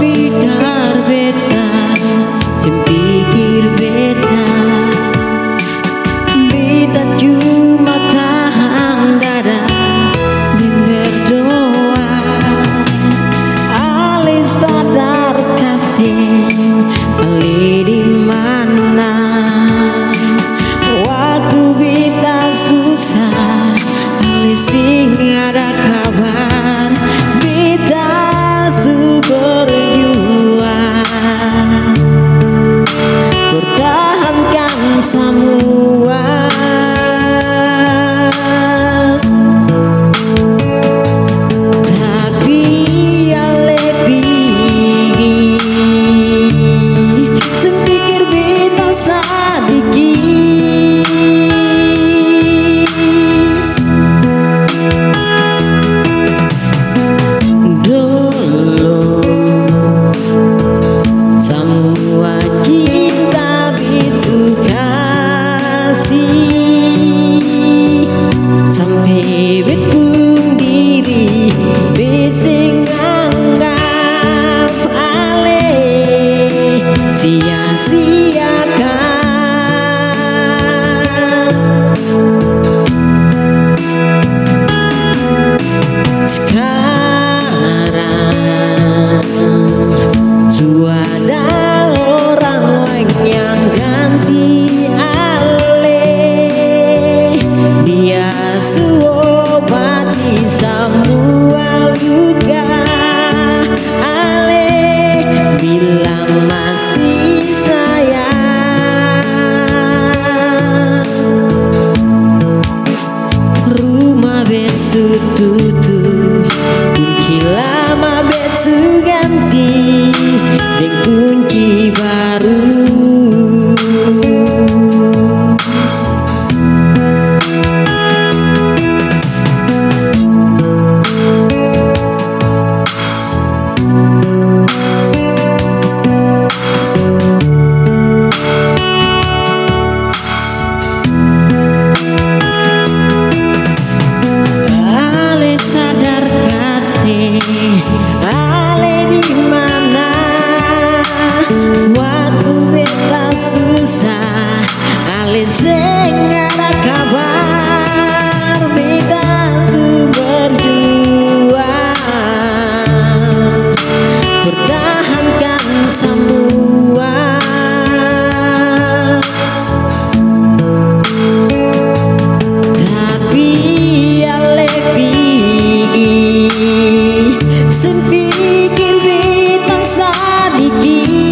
bidar beta sing pikir beta beta cuma tahan dada dan berdoa alih sadar kasih alih di mana waktu beta susah alih sing ada kabar beta berjuang pertahankan semua tapi ya lebih sepikir beta sedikit dulu semua cinta bisu kasih sampai betung diri bising anggap alih sia-siakan sekarang sudah orang lain yang ganti alih dia suobati semua luka alih bilang masih sayang rumah besu tutup kunci lama besu ganti dan kunci baru ale sadar kasih ale di mana waktu beta susah ale sing ada kabar beta tu berjuang pertahankan semua tapi ya lebih sepikir beta sedikit